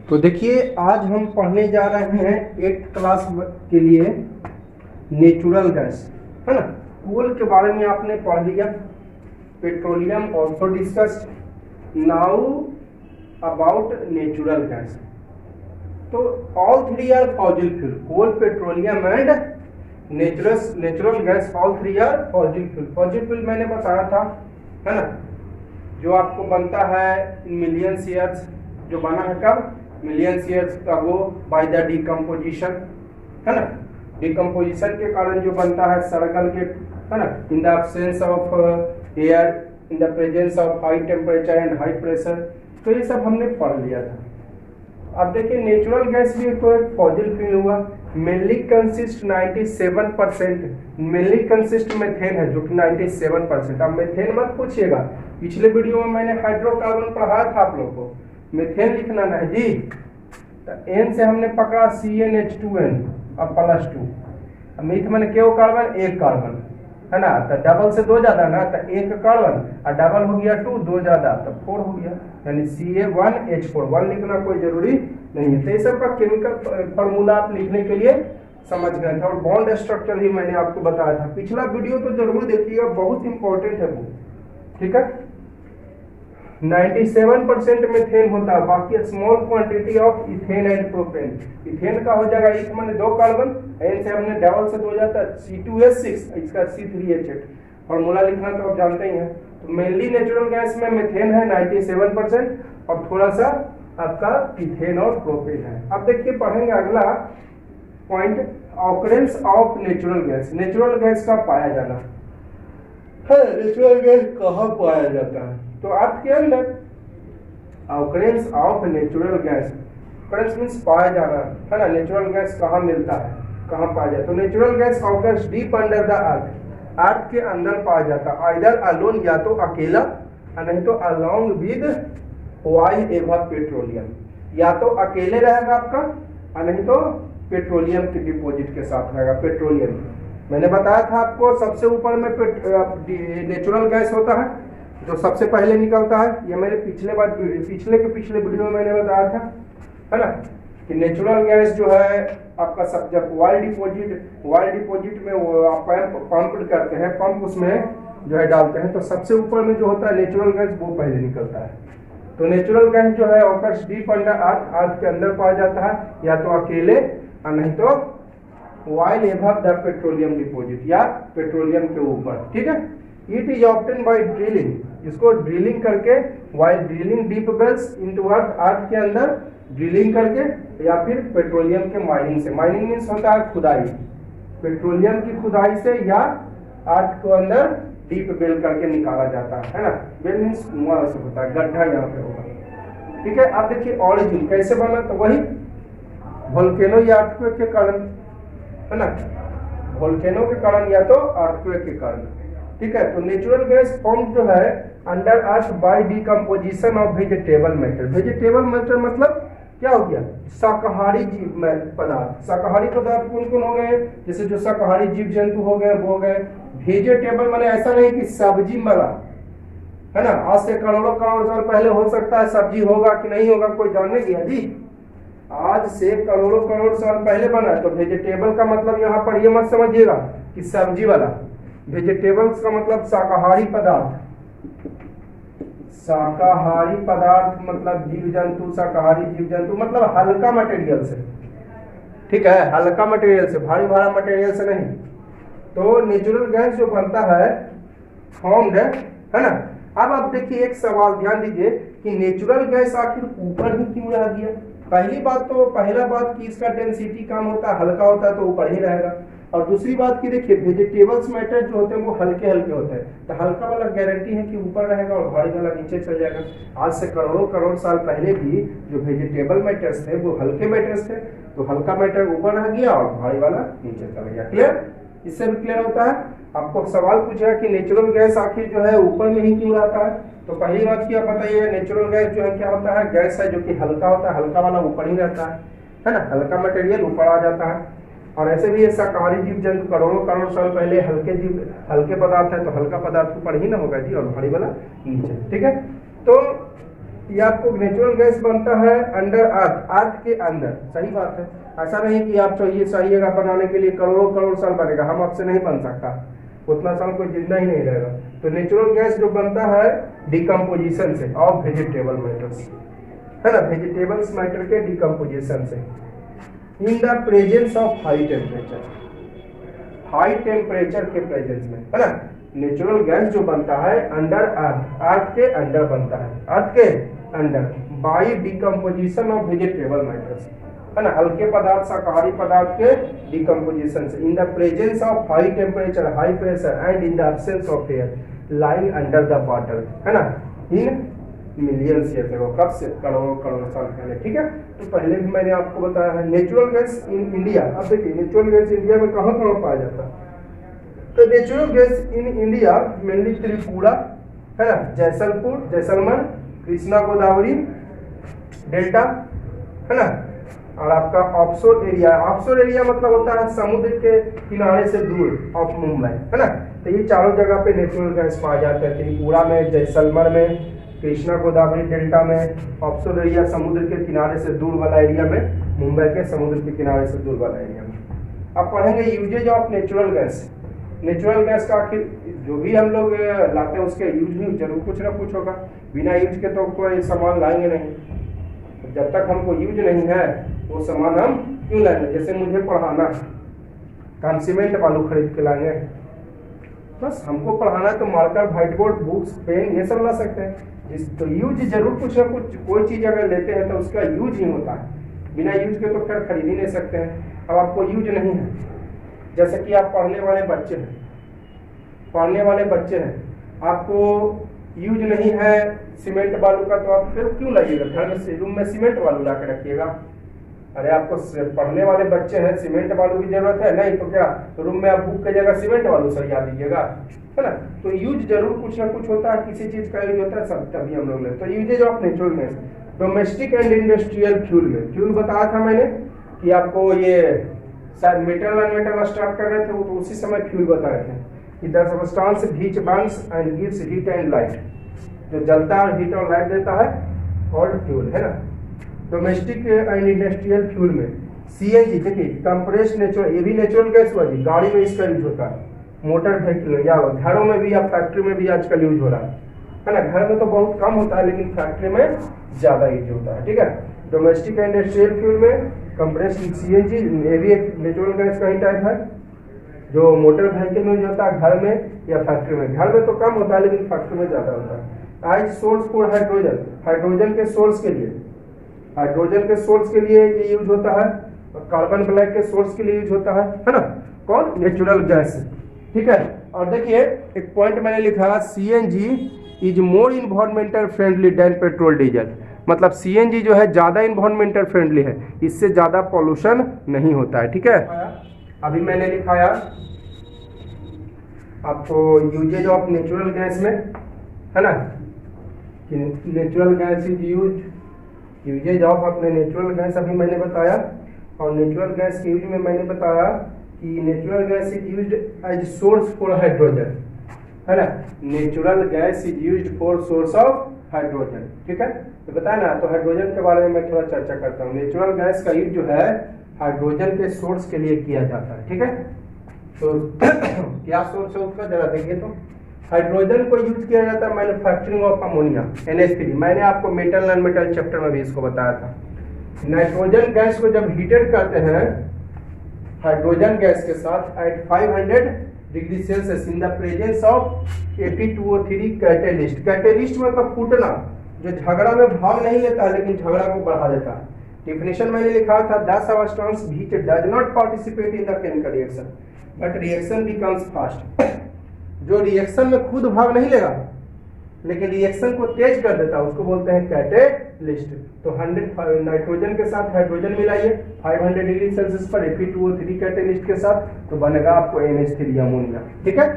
तो देखिए आज हम पढ़ने जा रहे हैं 8th क्लास के लिए नेचुरल गैस, है ना। कोल के बारे में आपने पढ़ लिया, petroleum also discussed, now about natural gas. तो all three are fossil fuel, coal, petroleum and natural gas, all three are fossil fuel. Fossil fuel मैंने बताया था, है ना, जो आपको बनता है इन मिलियन ईयर्स, जो बना है कब, million years ago by the decomposition, है ना। डिकम्पोजिशन के कारण जो बनता है सर्कल के, है ना, in the absence of air, in the presence of high temperature and high pressure. तो ये सब हमने पढ़ लिया था। अब देखिए नेचुरल गैस भी तो एक फॉसिल फ्यूल हुआ, mainly consist 97%, mainly consist methane है जो कि 97%। अब मेथेन मत पूछिएगा, पिछले वीडियो में मैंने हाइड्रोकार्बन पढ़ाया था आप लोग को, मेथेन लिखना ना है जी। तो एन से हमने पकड़ा CnH2n अब +2, मीथ मैंने क्यों कार्बन, एक कार्बन, है ना। तो डबल से दो ज्यादा ना, तो एक कार्बन और डबल हो गया 2, दो ज्यादा तो 4 हो गया, यानी Ca1H4। 1 लिखना कोई जरूरी नहीं है। तो ये सब का केमिकल फॉर्मूला आप लिखने के लिए समझ गए थे, और बॉन्ड स्ट्रक्चर भी मैंने आपको बताया था। पिछला वीडियो तो जरूर देखिएगा, बहुत इंपॉर्टेंट है वो, ठीक है। 97% मेथेन होता है, बाकी small quantity of ethane and propane. Ethane का हो जाएगा, इथ मैंने 2 कार्बन, एन से हमने डबल से 2 जाता है C2H6, इसका C3H8। फॉर्मूला लिखना तो आप जानते ही हैं। तो मेनली नेचुरल गैस में मेथेन है 97%, और थोड़ा सा आपका इथेन और प्रोपेन है। अब देखिए पढ़ेंगे अगला point, occurrence of natural gas. Natural gas का पाया जाना है, नेचुरल गैस कहाँ पाया जाता है, तो अर्थ के अंदर। Occurrence of natural gas, occurrence means पाया जाना, है ना। नेचुरल गैस कहाँ मिलता है, कहाँ पाया जाता है। तो natural gas occurs deep under the earth, earth के अंदर पाया जाता है। आइदर अलोन, या तो अकेला, और नहीं तो अलोंग विद ऑयल एवं पेट्रोलियम, या तो अकेले रहेगा आपका, और नहीं तो पेट्रोलियम के डिपोजिट के साथ रहेगा। पेट्रोलियम मैंने बताया था आपको, सबसे ऊपर में नेचुरल गैस होता है जो सबसे पहले निकलता है। ये मैंने पिछले वीडियो में मैंने बताया था, है ना, कि नेचुरल गैस जो है आपका सब जब ऑयल डिपोजिट में वो आप पंप करते हैं, पंप उसमें जो है डालते हैं, तो सबसे ऊपर में जो होता है नेचुरल गैस वो पहले निकलता है। तो नेचुरल गैस जो है ऑकर्स डीप अंडर अर्थ, अर्थ के अंदर पाया जाता है, या तो अकेले, और नहीं तो oil above the petroleum deposit, या पेट्रोलियम के ऊपर, ठीक है। It is obtain by drilling, इसको ड्रिलिंग करके, while drilling deep wells into earth, earth के अंदर ड्रिलिंग करके, या फिर पेट्रोलियम के माइनिंग से। माइनिंग मींस होता है खुदाई, पेट्रोलियम की खुदाई से, या अर्थ को अंदर डीप वेल करके निकाला जाता है ना। वेल मींस कुआं से होता है, गड्ढा यहाँ पे होगा, ठीक है। अब देखिए ऑरिजिन कैसे बना, तो वही वोल्केनो या अर्थक्वेक के कारण, है ना, वोल्केनो के कारण या तो अर्थक्वेक के कारण, ठीक है। तो नेचुरल गैस फॉर्म जो है under earth by decomposition of vegetable matter. Vegetable matter मतलब क्या हो गया, शाकाहारी जीव पदार्थ। शाकाहारी पदार्थ कौन कौन हो गए, जैसे जो शाकाहारी जीव जंतु हो गए वो हो गए। वेजिटेबल माने ऐसा नहीं कि सब्जी वाला, है ना। आज से करोड़ों करोड़ साल पहले हो सकता है सब्जी होगा कि नहीं होगा, कोई जानने गया जी। आज से करोड़ों करोड़ साल पहले बना। तो वेजिटेबल का मतलब यहाँ पर ये मत समझिएगा कि सब्जी वाला, वेजिटेबल्स का मतलब शाकाहारी पदार्थ। शाकाहारी पदार्थ मतलब जीव जंतु, शाकाहारी जीव जंतु मतलब हल्का मटेरियल से, ठीक है, हल्का मटेरियल से, भारी भारा मटेरियल से नहीं। तो नेचुरल गैस जो बनता है फॉर्म्ड है ना। अब आप देखिए एक सवाल ध्यान दीजिए कि नेचुरल गैस आखिर ऊपर ही क्यों रह गया। पहला बात कि इसका डेंसिटी कम होता है, हल्का होता है तो ऊपर ही रहेगा। और दूसरी बात की देखिए वेजिटेबल्स मैटर जो होते हैं वो हल्के हल्के होते हैं, तो हल्का वाला गारंटी है कि ऊपर रहेगा और भारी वाला नीचे चल जाएगा। आज से करोड़ों करोड़ साल पहले भी जो वेजिटेबल मैटर्स थे वो हल्के मैटर्स थे, तो हल्का मैटर ऊपर रह गया और भारी वाला नीचे चल गया। क्लियर, इससे भी क्लियर होता है। आपको सवाल पूछा कि नेचुरल गैस आखिर जो है ऊपर में ही क्यों रहता है, तो पहली बात की आप बताइए, नेचुरल गैस जो है क्या होता है, गैस है जो कि हल्का होता है, हल्का वाला ऊपर ही रहता है ना, हल्का मटेरियल ऊपर आ जाता है। और ऐसे भी ये शाकाहारी जीव जंतु करोड़ों करोड़ साल पहले हल्के पदार्थ है, तो हल्का पदार्थ ऊपर ही ना होगा जी, और भारी वाला नीचे, ठीक है। तो ये आपको नेचुरल गैस बनता है अंडर अर्थ, अर्थ के अंदर। सही बात है, ऐसा नहीं कि आप चाहिएगा बनाने के लिए करोड़ों करोड़ साल बनेगा, हम आपसे नहीं बन सकता, उतना साल कोई जिंदा ही नहीं रहेगा। तो नेचुरल गैस जो बनता है डिकम्पोजिशन से ऑफ वेजिटेबल मैटर्स, है ना, वेजिटेबल्स मैटर के डिकम्पोजिशन से, इन the presence of high temperature, high temperature के प्रेजेंस में, है ना। नेचुरल गैस जो बनता है अंडर अर्थ, अर्थ के अंदर बनता है, अर्थ के अंदर, by decomposition of vegetable matters, है ना, हल्के पदार्थ शाकाहारी पदार्थ के डिकम्पोजिशन से, इन the presence of high temperature, high pressure and in the absence of air lying under the water, है ना, इन मिलियंस ईयर वो कब से, करोड़ों करोड़ साल पहले। ठीक है, तो पहले भी मैंने आपको बताया है नेचुरल गैस इन इंडिया। अब देखिए नेचुरल गैस इंडिया में कहाँ कहाँ पाया जाता है, तो natural gas in India mainly Tripura, है ना, जैसलपुर, जैसलमेर, कृष्णा गोदावरी डेल्टा, है ना, और आपका ऑफशोर एरिया। ऑफशोर एरिया मतलब होता है समुद्र के किनारे से दूर, ऑफ मुंबई, है ना। तो ये चारों जगह पे नेचुरल गैस पाया जाता है, त्रिपुरा में, जैसलमेर में, कृष्णा गोदावरी डेल्टा में, ऑफशोर एरिया समुद्र के किनारे से दूर वाला एरिया में, मुंबई के समुद्र के किनारे से दूर वाला एरिया में। अब पढ़ेंगे usages of natural gas. Natural gas का आखिर जो भी हम लोग लाते हैं उसके यूज भी जरूर कुछ ना कुछ होगा, बिना यूज के तो कोई सामान लाएंगे नहीं। जब तक हमको यूज नहीं है वो सामान हम क्यों लाएंगे। जैसे मुझे पढ़ाना, हम सीमेंट बालू खरीद के लाएंगे, बस हमको पढ़ाना है तो marker, whiteboard, books, pen ये सब ला सकते हैं। तो यूज जरूर कुछ ना कुछ, कोई चीज अगर लेते हैं तो उसका यूज ही होता है, बिना यूज के तो खैर खरीद ही नहीं सकते हैं। अब आपको यूज नहीं है, जैसे कि आप पढ़ने वाले बच्चे हैं, पढ़ने वाले बच्चे हैं, आपको यूज नहीं है सीमेंट बालू का, तो आप फिर क्यों लाइएगा घर में, रूम में सीमेंट बालू ला के रखिएगा। अरे आपको पढ़ने वाले बच्चे हैं, सीमेंट बालू की जरूरत है नहीं, तो क्या रूम में आप बुक की जगह सीमेंट बालू सरिया दीजिएगा, है ना। तो यूज जरूर कुछ ना कुछ होता है, किसी चीज का यूज होता है, सब तभी हम लोग लेते हैं। तो usages of natural gas, domestic and industrial fuel में, फ्यूल बताया था मैंने कि आपको ये शायद मेटल नॉन मेटल स्टार्ट कर रहे थे वो, तो उसी समय फ्यूल बताए थे कि the substance which Burns and gives heat and light, जो जलता है, हीट और लाइट देता है, और फ्यूल, है ना। डोमेस्टिक एंड इंडस्ट्रियल फ्यूल में सीएनजी, देखिए कंप्रेस्ड नेचुरल, ये भी नेचुरल गैस हुआ जी, गाड़ी में इसका यूज होता है, मोटर व्हीकल या घरों में भी या फैक्ट्री में भी आजकल यूज हो रहा है ना। घर में तो बहुत कम होता है लेकिन फैक्ट्री में ज्यादा यूज होता है। ठीक है, डोमेस्टिक एंड इंडस्ट्रियल फ्यूल में कंप्रेस्ड सीएनजी, ये भी एक नेचुरल गैस का ही टाइप है, जो मोटर व्हीकल में यूज होता है, घर में या फैक्ट्री में। घर में तो कम होता है लेकिन फैक्ट्री में ज्यादा होता है। As source for hydrogen, hydrogen के सोर्स के लिए, हाइड्रोजन के सोर्स के लिए ये यूज होता है, और कार्बन ब्लैक के सोर्स के लिए यूज होता है ना, कौन, नेचुरल गैस। ठीक है, और देखिए एक पॉइंट मैंने लिखा, CNG is more environmental friendly then petrol diesel, मतलब सीएनजी जो है ज्यादा इन्वायरमेंटल फ्रेंडली है, इससे ज्यादा पॉल्यूशन नहीं होता है। ठीक है, अभी मैंने लिखाया आपको यूजेज ऑफ नेचुरल गैस में, है ना, कि natural gas is use, usages of अपने नेचुरल गैस अभी मैंने बताया, और नेचुरल गैस के यूज में मैंने बताया कि natural gas is used as source for hydrogen, है ना, natural gas is used for source of hydrogen. ठीक है, तो बताया ना, तो हाइड्रोजन के बारे में मैं थोड़ा चर्चा करता हूँ। नेचुरल गैस का यूज जो है हाइड्रोजन के सोर्स के लिए किया जाता है। ठीक है, तो क्या सोर्स है उसका जरा देखिए, तो हाइड्रोजन को यूज किया जाता है मैन्युफैक्चरिंग ऑफ अमोनिया, NH3। मैंने आपको मेटल नॉन मेटल चैप्टर में भी इसको बताया था। नाइट्रोजन गैस को जब हीटेड करते हैं हाइड्रोजन गैस के साथ at 500 degree celsius in the presence of Fe2O3 catalyst, catalyst मतलब फूटना, जो झगड़ा में भाग नहीं लेता है लेकिन झगड़ा को बढ़ा देता है। डिफिनेशन मैंने लिखा था, the substance which does not participate in the chemical reaction but reaction becomes fast, जो रिएक्शन में खुद भाग नहीं लेगा लेकिन रिएक्शन को तेज कर देता है उसको बोलते हैं कैटेलिस्ट। तो 100 नाइट्रोजन के साथ हाइड्रोजन मिलाइए 500 डिग्री सेल्सियस पर Fe2O3 कैटेलिस्ट के साथ, तो बनेगा आपको NH3 अमोनिया। ठीक है,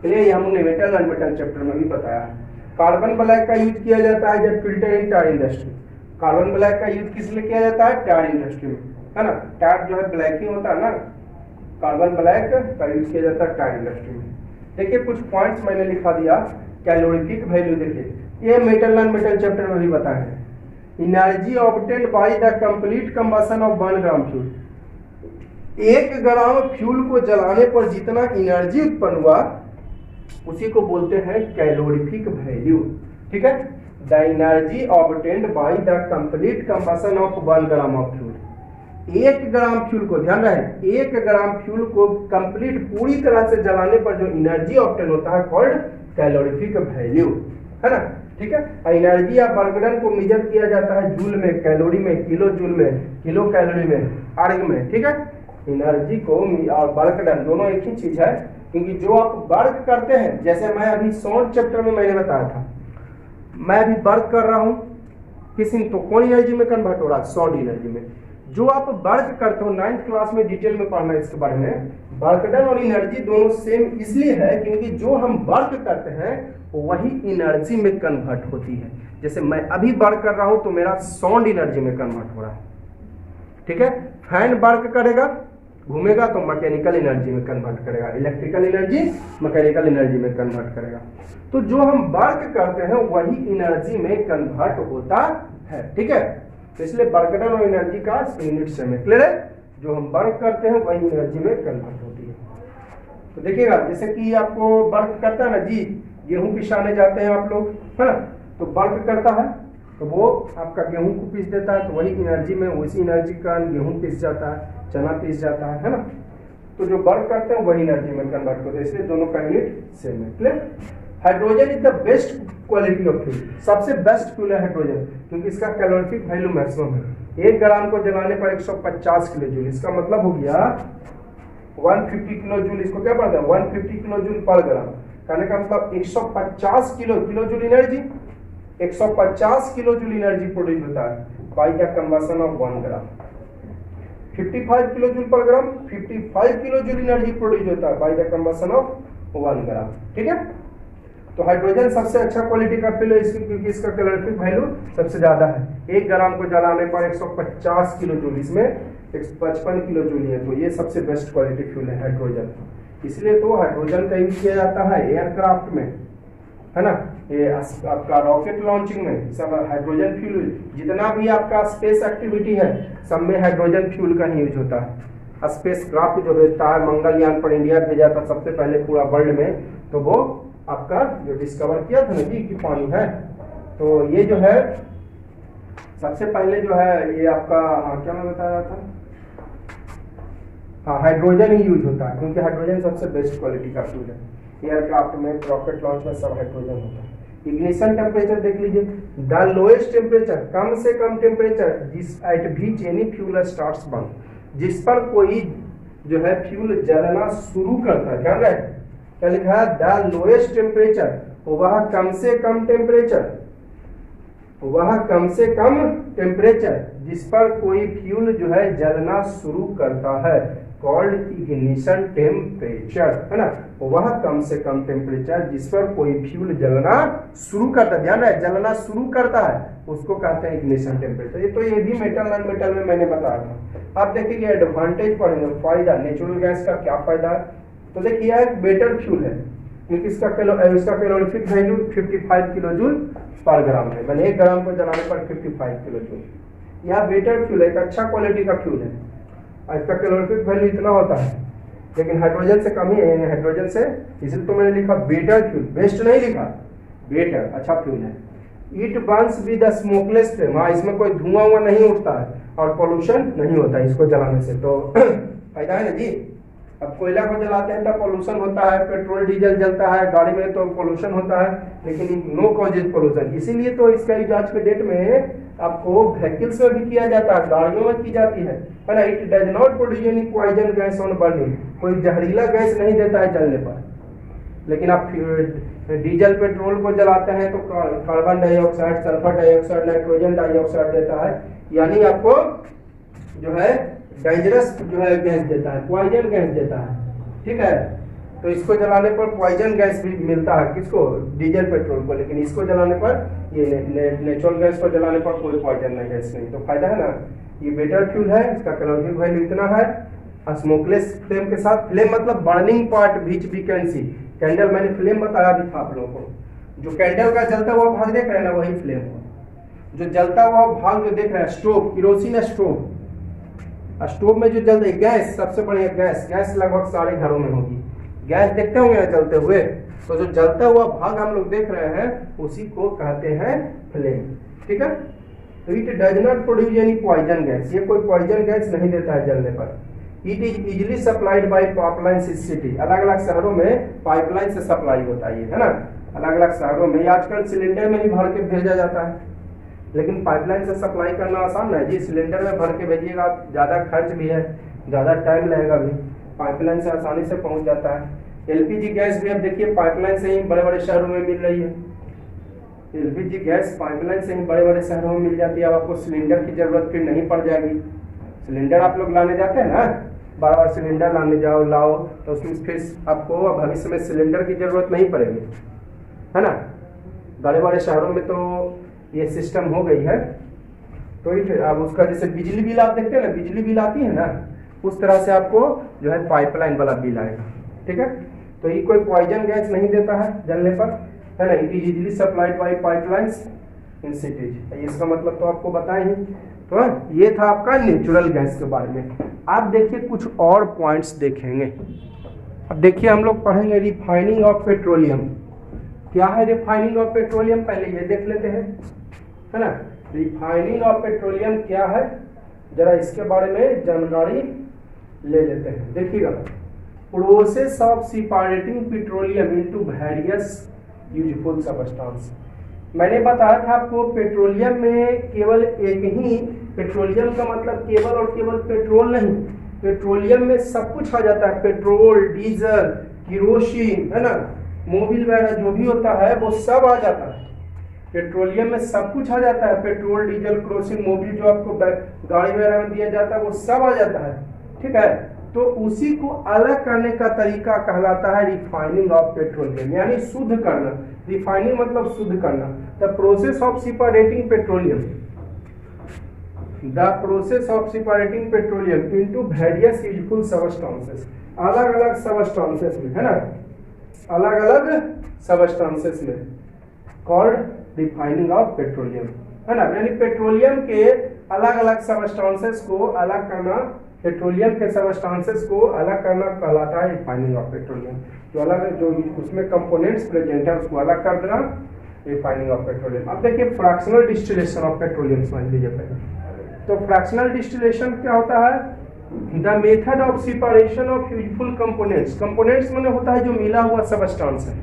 ये हमने मेटल नॉन मेटल चैप्टर में भी बताया है। कार्बन ब्लैक का यूज किया जाता है जब filter in tyre industry, carbon black का यूज किस लिए किया जाता है, टायर इंडस्ट्री में, है ना। टायर जो है ब्लैक ही होता है ना, कार्बन ब्लैक का यूज किया जाता है टायर इंडस्ट्री में। देखिए कुछ पॉइंट्स मैंने लिखा दिया, कैलोरीफिक वैल्यू देखिए, ये मेटल नॉन मेटल चैप्टर में भी बताए हैं। Energy obtained by the complete combustion of 1 gram fuel, 1 gram fuel को जलाने पर जितना एनर्जी उत्पन्न हुआ उसी को बोलते हैं कैलोरीफिक वैल्यू। ठीक है, the energy obtained by the complete combustion of 1 gram of fuel, 1 gram fuel को, ध्यान रहे 1 ग्राम फ्यूल को कंप्लीट पूरी तरह से जलाने पर जो एनर्जी ऑब्टेन होता है कॉल्ड कैलोरीफिक वैल्यू, है ना। ठीक है, एनर्जी या वर्कडन को मेजर किया जाता है जूल में, कैलोरी में, किलो जूल में, किलो कैलोरी में, अर्ग में। ठीक है, एनर्जी को और वर्कडन दोनों एक ही चीज है, क्योंकि जो आप वर्क करते हैं, जैसे मैं अभी सॉल्ट चैप्टर में मैंने बताया था, मैं अभी वर्क कर रहा हूं किसी, तो कौन एनर्जी में कन्वर्ट हो रहा है, सॉल्ट एनर्जी में। जो आप वर्क करते हो 9th क्लास में डिटेल में पढ़ना है इसके बारे में, वर्कडन और एनर्जी दोनों सेम इसलिए है क्योंकि जो हम वर्क करते हैं वही एनर्जी में कन्वर्ट होती है। जैसे मैं अभी वर्क कर रहा हूं तो मेरा साउंड एनर्जी में कन्वर्ट हो रहा है। ठीक है, फैन वर्क करेगा, घूमेगा तो मैकेनिकल एनर्जी में कन्वर्ट करेगा, इलेक्ट्रिकल एनर्जी मैकेनिकल एनर्जी में कन्वर्ट करेगा। तो जो हम वर्क करते हैं वही एनर्जी में कन्वर्ट होता है। ठीक है, तो इसलिए वर्कडन और एनर्जी का यूनिट सेम है। क्लियर है, जो हम वर्क करते हैं वही एनर्जी में कन्वर्ट होती है। तो देखिएगा, जैसे कि आपको वर्क करता है ना जी, गेहूं पिसाने जाते हैं आप लोग, है ना, तो वर्क करता है तो वो आपका गेहूं को पीस देता है, तो वही एनर्जी में, उसी एनर्जी का गेहूं पीस जाता है, चना पीस जाता है ना। तो जो वर्क करते हैं वही एनर्जी में कन्वर्ट होते हैं, इसलिए दोनों का यूनिट सेम है। Clear, hydrogen is the best quality of fuel, सबसे बेस्ट फ्यूल है हाइड्रोजन, क्योंकि इसका कैलोरीफिक वैल्यू मैक्सिमम है। 1 ग्राम को जलाने पर 150 किलो जूल, इसका मतलब हो गया 150 किलो जूल। इसको क्या पढ़ते हैं, 150 किलो जूल पर ग्राम, कहने का मतलब 150 kilo joule energy, 150 kilo joule energy produce होता है by the combustion of 1 gram. 55 kilo joule पर ग्राम, 55 किलो जूल एनर्जी प्रोड्यूस होता है बाय द कंबशन ऑफ 1 ग्राम। ठीक है, तो हाइड्रोजन सबसे अच्छा क्वालिटी का फ्यूल है क्योंकि इसका कैलोरीफिक वैल्यू सबसे ज्यादा है। 1 ग्राम को जलाने पर 150 किलो जूल, इसमें 155 किलो जूल है, तो ये सबसे बेस्ट क्वालिटी फ्यूल है हाइड्रोजन। इसलिए तो हाइड्रोजन का यूज किया जाता है एयरक्राफ्ट में, है ना, ये आपका रॉकेट लॉन्चिंग में सब हाइड्रोजन फ्यूल, जितना भी आपका स्पेस एक्टिविटी है सब में हाइड्रोजन फ्यूल का ही यूज होता है। स्पेस क्राफ्ट जो भेजता है, मंगलयान पर इंडिया भेजा था सबसे पहले पूरा वर्ल्ड में, तो वो आपका जो डिस्कवर किया था ना जी कि पानी है, तो ये जो है सबसे पहले जो है ये आपका, क्या मैं बता रहा था, हाँ हाइड्रोजन ही यूज होता है, क्योंकि हाइड्रोजन सबसे बेस्ट क्वालिटी का फ्यूल है। एयरक्राफ्ट में, रॉकेट लॉन्च में सब हाइड्रोजन होता है। इग्निशन टेम्परेचर देख लीजिए, द लोएस्ट टेम्परेचर, कम से कम टेम्परेचर जिस at which any fuel starts burn, जिस पर कोई जो है फ्यूल जलना शुरू करता है, ध्यान रहे क्या लिखा है, द लोएस्ट टेम्परेचर, वह कम से कम टेम्परेचर, वह कम से कम टेम्परेचर जिस पर कोई फ्यूल जो है जलना शुरू करता है कॉल्ड इग्निशन टेम्परेचर, है ना। वह कम से कम टेम्परेचर जिस पर कोई फ्यूल जलना शुरू करता है, ध्यान है जलना शुरू करता है, उसको कहते हैं इग्निशन टेम्परेचर। ये तो ये भी मेटल नॉन मेटल में मैंने बताया था। आप देखिए एडवांटेज पढ़ेंगे, फायदा, नेचुरल गैस का क्या फायदा है, तो देखिए यह एक बेटर फ्यूल है क्योंकि इसका कैलोरीफिक वैल्यू 55 किलो जूल पर ग्राम है, मैंने 1 ग्राम को जलाने पर 55 किलो जूल। यह बेटर फ्यूल है, एक अच्छा क्वालिटी का फ्यूल है, इसका कैलोरीफिक वैल्यू इतना होता है, लेकिन हाइड्रोजन से कम ही है, हाइड्रोजन से, इसलिए तो मैंने लिखा बेटर फ्यूल, बेस्ट नहीं लिखा, बेटर, अच्छा फ्यूल है। It Burns with a smokeless flame, हाँ इसमें कोई धुआं हुआ नहीं उठता है और पोल्यूशन नहीं होता है इसको जलाने से, तो फायदा है ना जी। अब कोयला को जलाते हैं तो पोल्यूशन होता है, पेट्रोल डीजल जलता है गाड़ी में तो पोल्यूशन होता है, लेकिन नो कॉजेज पोल्यूशन, इसीलिए तो इसका यूज आज के डेट में आपको व्हीकल्स में भी किया जाता है, गाड़ियों में की जाती है ना। It does not produce any poison gas on burning, कोई जहरीला गैस नहीं देता है जलने पर, लेकिन आप डीजल पेट्रोल को जलाते हैं तो carbon dioxide, sulphur dioxide, nitrogen dioxide देता है, यानी आपको जो है डेंजरस जो है गैस देता है, पॉइजन गैस देता है, ठीक है। तो इसको जलाने पर पॉइजन गैस भी मिलता है, किसको, डीजल पेट्रोल को, लेकिन इसको जलाने पर, ये नेचुरल गैस को जलाने पर कोई पॉइजन गैस नहीं, तो फायदा है ना। ये बेटर फ्यूल है, इसका कैलोरीफिक वैल्यू इतना है, स्मोकलेस फ्लेम के साथ, फ्लेम मतलब burning part which we can see, candle मैंने फ्लेम बताया भी था आप लोगों को, जो कैंडल का जलता हुआ भाग देख रहे हैं ना, वही फ्लेम हुआ। जो जलता हुआ भाग जो देख रहे हैं स्टोव, किरोसिन स्टोव, स्टोव में जो जलता है गैस, सबसे बढ़िया गैस, गैस लगभग सारे घरों में होगी, गैस देखते होंगे ना जलते हुए, तो जो जलता हुआ भाग हम लोग देख रहे हैं उसी को कहते हैं फ्लेम। ठीक है, तो it does not produce any poison gas, ये कोई पॉइजन गैस नहीं देता है जलने पर। It is easily supplied by pipeline city, अलग अलग शहरों में पाइपलाइन से सप्लाई होता है ना, अलग अलग शहरों में। आजकल सिलेंडर में ही भर के भेजा जाता है, लेकिन पाइपलाइन से सप्लाई करना आसान है जी। सिलेंडर में भर के भेजिएगा, ज़्यादा खर्च भी है, ज़्यादा टाइम लगेगा भी, पाइपलाइन से आसानी से पहुंच जाता है। एलपीजी गैस भी अब देखिए पाइपलाइन से ही बड़े बड़े शहरों में मिल रही है, एलपीजी गैस पाइपलाइन से ही बड़े बड़े शहरों में मिल जाती है। अब आपको सिलेंडर की जरूरत फिर नहीं पड़ जाएगी। सिलेंडर आप लोग लाने जाते हैं ना, बार बार सिलेंडर लाने जाओ लाओ, तो उसमें फिर आपको भविष्य में सिलेंडर की जरूरत नहीं पड़ेगी, है ना। बड़े बड़े शहरों में तो ये सिस्टम हो गई है। तो अब उसका जैसे बिजली बिल आप देखते हैं ना, बिजली बिल आती है ना, उस तरह से आपको जो है पाइपलाइन वाला बिल आएगा। ठीक है, तो ये कोई पॉइजन गैस नहीं देता है जलने पर, है ना। It is easily supplied by pipelines in cities, इसका मतलब तो आपको बताएं ही। तो ये था आपका नेचुरल गैस के बारे में। आप देखिए कुछ और पॉइंट्स देखेंगे। अब देखिए हम लोग पढ़ेंगे रिफाइनिंग ऑफ पेट्रोलियम। क्या है रिफाइनिंग ऑफ पेट्रोलियम, पहले ये देख लेते हैं, है ना। रिफाइनिंग ऑफ पेट्रोलियम क्या है, जरा इसके बारे में जानकारी ले लेते हैं। देखिएगा, process of separating petroleum into various useful substance. मैंने बताया था आपको पेट्रोलियम में केवल एक ही, पेट्रोलियम का मतलब केवल और केवल पेट्रोल नहीं, पेट्रोलियम में सब कुछ आ जाता है, पेट्रोल, डीजल, किरोसिन, है ना, मोबिल वगैरह जो भी होता है वो सब आ जाता है। पेट्रोलियम में सब कुछ आ जाता है, पेट्रोल, डीजल, केरोसिन, मोबिल जो आपको गाड़ी वगैरह में दिया जाता है वो सब आ जाता है। ठीक है, तो उसी को अलग करने का तरीका कहलाता है रिफाइनिंग ऑफ पेट्रोलियम, यानी शुद्ध करना। रिफाइनिंग मतलब शुद्ध करना। The process of separating petroleum, the process of separating petroleum into various useful substances, अलग अलग सबस्टेंसेस में, है ना, अलग अलग सबस्टेंसेस में, कॉल्ड रिफाइनिंग ऑफ पेट्रोलियम, है ना। यानी पेट्रोलियम के अलग अलग सबस्टेंसेस को अलग करना, पेट्रोलियम के सबस्टेंसेस को अलग करना कहलाता है रिफाइनिंग ऑफ पेट्रोलियम। जो अलग जो उसमें कंपोनेंट्स प्रेजेंट है उसको अलग कर देना, रिफाइनिंग ऑफ पेट्रोलियम। अब देखिए फ्रैक्शनल डिस्टिलेशन ऑफ पेट्रोलियम समझ लीजिए पहले। तो फ्रैक्शनल डिस्टिलेशन क्या होता है, the method of separation of useful components. Components माने होता है जो मिला हुआ सबस्टेंस है,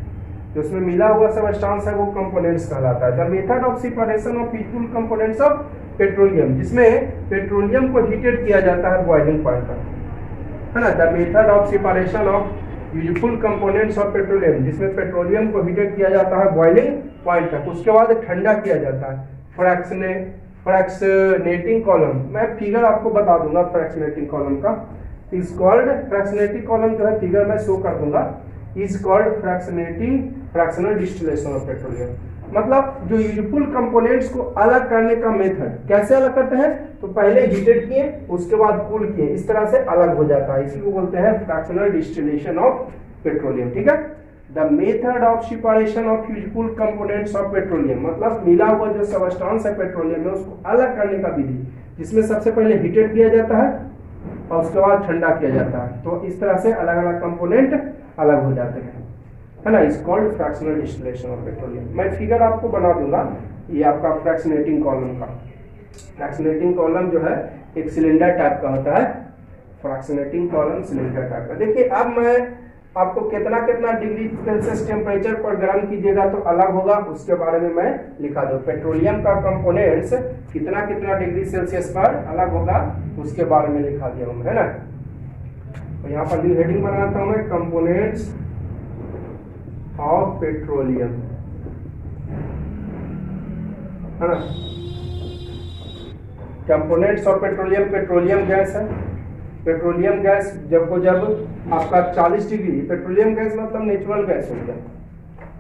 जो उसमें मिला हुआ सबस्टेंस है वो कंपोनेंट्स कहलाता है। The method of separation of useful components of petroleum, जिसमें पेट्रोलियम को हीटेड किया जाता है बॉइलिंग पॉइंट पर, है ना। The method of separation of useful components of petroleum, जिसमें पेट्रोलियम को हीटेड किया जाता है बॉइलिंग पॉइंट तक, उसके बाद ठंडा किया जाता है। फ्रैक्शनेटिंग कॉलम, मैं फिगर आपको बता दूंगा फ्रैक्शनेटिंग कॉलम का, इज कॉल्ड फ्रैक्शनेटिंग कॉलम जो है फिगर मैं शो कर दूंगा, is called fractional distillation of petroleum. मतलब जो यूजफुल कंपोनेंट्स को अलग करने का मेथड, कैसे अलग करते हैं, तो पहले हीटेड किए उसके बाद कूल किए, इस तरह से अलग हो जाता है, इसी को बोलते हैं फ्रैक्शनल डिस्टिलेशन ऑफ पेट्रोलियम। ठीक है, the method of separation of useful components of petroleum, मतलब मिला हुआ जो सबस्टेंस है पेट्रोलियम में उसको अलग करने का विधि, जिसमें सबसे पहले हीटेड किया जाता है और उसके बाद ठंडा किया जाता है। तो इस तरह से अलग अलग कंपोनेंट अलग हो जाते हैं, है ना। Is called fractional distillation of petroleum. मैं फिगर आपको बना दूंगा, ये आपका फ्रैक्शनेटिंग कॉलम का। फ्रैक्शनेटिंग कॉलम जो है एक सिलेंडर टाइप का होता है, फ्रैक्शनेटिंग कॉलम सिलेंडर टाइप का। देखिए अब मैं आपको कितना कितना डिग्री सेल्सियस टेम्परेचर पर गर्म कीजिएगा तो अलग होगा, उसके बारे में मैं लिखा दूं। पेट्रोलियम का कंपोनेंट्स कितना कितना डिग्री सेल्सियस पर अलग होगा उसके बारे में लिखा दिया हूं, है ना। तो यहाँ पर भी हेडिंग बनाता हूं मैं, कंपोनेंट्स ऑफ पेट्रोलियम, है ना। Components of petroleum, petroleum gas है, पेट्रोलियम गैस जब आपका 40 डिग्री, पेट्रोलियम गैस मतलब नेचुरल गैस हो गया,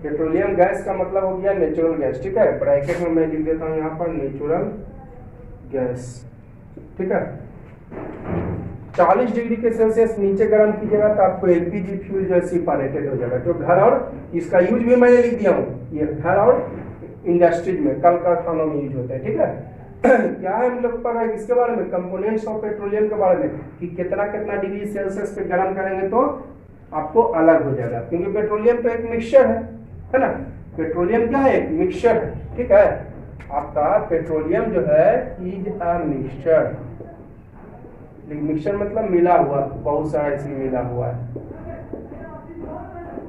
पेट्रोलियम गैस का मतलब हो गया नेचुरल गैस। ठीक है, ब्रैकेट में मैं लिख देता हूँ यहाँ पर नेचुरल गैस। ठीक है, 40 डिग्री के सेल्सियस नीचे गर्म कीजिएगा तो आपको एलपीजी फ्यूल जो है सेपरेटेड हो जाएगा, जो घर और इसका यूज भी मैंने लिख दिया हूँ, ये घर और इंडस्ट्रीज में कल कारखानों में यूज होता है, ठीक है। क्या है हम लोग पढ़ रहे हैं इसके बारे में, कंपोनेंट्स ऑफ पेट्रोलियम के बारे में, कि कितना कितना डिग्री सेल्सियस पे गर्म करेंगे तो आपको अलग हो जाएगा, क्योंकि पेट्रोलियम तो एक मिक्सचर है ना, पेट्रोलियम क्या है, एक मिक्सचर है, ठीक है। आपका पेट्रोलियम जो है इज अ मिक्सचर, मिक्सचर मतलब मिला हुआ, बहुत सारा इसमें मिला हुआ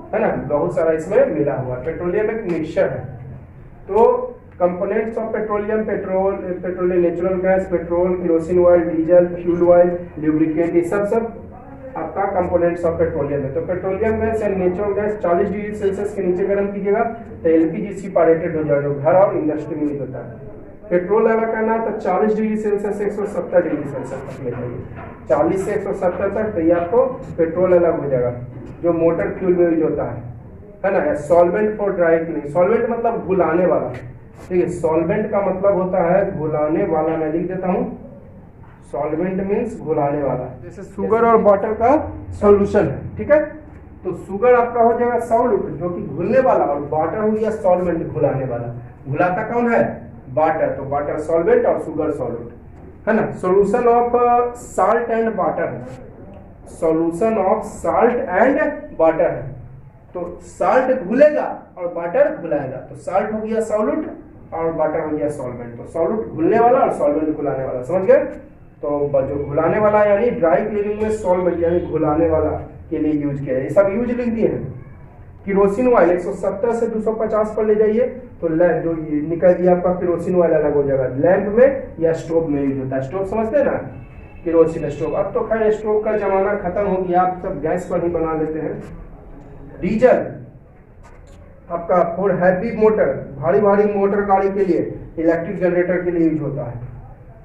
है ना, बहुत सारा इसमें मिला हुआ, पेट्रोलियम एक मिक्सचर है। तो components of petroleum, petroleum natural gas, petrol, kerosene oil, diesel, fuel oil, lubricant, ये सब आपका कंपोनेंट्स ऑफ पेट्रोलियम है। तो petroleum gas and natural gas 40 degree Celsius के नीचे गर्म कीजिएगा तो एलपीजी सेपरेटेड हो जाएगा, जो घर और इंडस्ट्री में यूज होता है। पेट्रोल अलग करना है तो 40 डिग्री सेल्सियस से 170 डिग्री सेल्सियस तक ले जाइए, 40 से 170 तक, तो ये आपको पेट्रोल अलग हो जाएगा, जो मोटर फ्यूल में यूज होता है ना। Solvent for dry cleaning, solvent मतलब घुलाने वाला, ठीक है, सॉल्वेंट का मतलब होता है घुलाने वाला, मैं लिख देता हूँ, सॉल्वेंट मीन्स घुलाने वाला, जैसे शुगर और वाटर का सॉल्यूशन है, ठीक है। तो शुगर आपका हो जाएगा सॉल्यूट जो कि घुलने वाला, और वाटर हो गया सॉल्वेंट घुलाने वाला, घुलाता कौन है, वाटर, तो वाटर सॉल्वेंट और शुगर सॉल्यूट, है ना। Solution of salt and water, solution of salt and water है, तो साल्ट घुलेगा और वाटर घुलाएगा, तो साल्ट हो गया सॉल्यूट और वाटर हो गया सॉल्वेंट, तो सॉल्यूट घुलने वाला और सॉल्वेंट घुलाने वाला, समझ गए। तो जो घुलाने वाला यानी ड्राई क्लीनिंग में सॉल्वेंट यानी घुलाने वाला के लिए यूज किया है, ये सब यूज लिख दिए हैं। केरोसिन ऑयल 170 से 250 पर ले जाइए तो जो ये निकल दिया आपका केरोसिन ऑयल अलग हो जाएगा, लैंप में या स्टोव में यूज होता है, स्टोव समझते हैं ना, केरोसिन स्टोव। अब तो खैर स्टोव का जमाना खत्म हो गया, आप सब गैस पर ही बना लेते हैं। डीजल आपका फॉर हैवी मोटर, भारी भारी मोटर गाड़ी के लिए, इलेक्ट्रिक जनरेटर के लिए यूज होता है।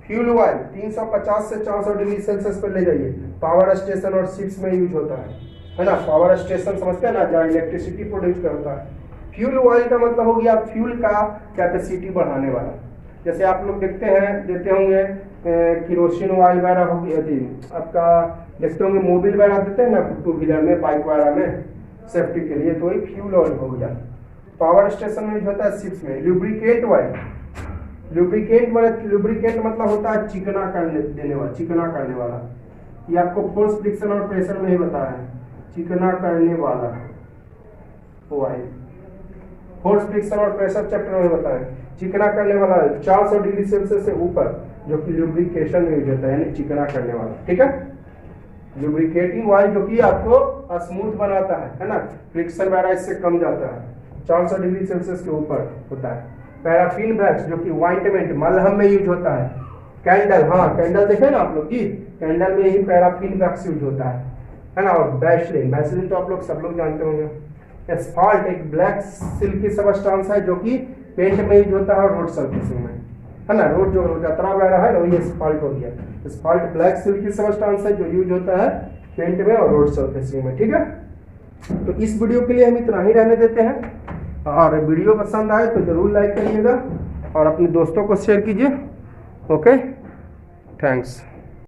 फ्यूल ऑयल 350 से 400 डिग्री सेल्सियस पर ले जाइए, पावर स्टेशन और शिप्स में यूज होता है ना, पावर स्टेशन समझते हैं ना, जहाँ इलेक्ट्रिसिटी प्रोड्यूस करता है। फ्यूल ऑयल का मतलब हो गया फ्यूल का कैपेसिटी बढ़ाने वाला, जैसे आप लोग देखते हैं, देते होंगे केरोसिन ऑयल वगैरह हो गया, आपका देखते होंगे मोबिल वगैरह देते हैं ना टू व्हीलर में, बाइक वगैरह में सेफ्टी के लिए, तो वही फ्यूल ऑयल हो गया। पावर स्टेशन में यूज होता है, शिप्स में। लुब्रिकेंट ऑयल, लुब्रिकेंट मतलब होता है चिकना करने देने वाला, चिकना करने वाला, ये आपको फोर्स फ्रिक्शन और प्रेशर में ही बताया है, चिकना करने वाला ऑयल, फोर्स फ्रिक्शन और प्रेशर चैप्टर में बताया, चिकना करने वाला 400 डिग्री सेल्सियस से ऊपर, जो कि लुब्रिकेशन में यूज होता है, यानी चिकना करने वाला, ठीक है। लुब्रिकेटिंग ऑयल जो कि आपको स्मूथ बनाता है ना, फ्रिक्शन वगैरह इससे कम जाता है, 400 डिग्री सेल्सियस के ऊपर होता है। पैराफिन वैक्स जो कि ऑइंटमेंट मलहम में यूज होता है। कैंडल, हाँ कैंडल देखे ना आप लोग जी, कैंडल में ही पैराफिन वैक्स यूज होता है ना। और वैसलीन, वैसलीन तो आप लोग सब लोग जानते होंगे। एस्फाल्ट एक ब्लैक सिल्की सबस्टांस है जो कि पेंट में यूज होता है और रोड सर्फेसिंग में, है ना, रोड जो गतरा वगैरह है वही एस्फाल्ट हो गया। एस्फाल्ट ब्लैक सिल्की सबस्टांस है जो यूज होता है पेंट में और रोड सर्फेसिंग में, ठीक है। तो इस वीडियो के लिए हम इतना ही रहने देते हैं, और वीडियो पसंद आए तो जरूर लाइक करिएगा और अपने दोस्तों को शेयर कीजिए। Okay, thanks.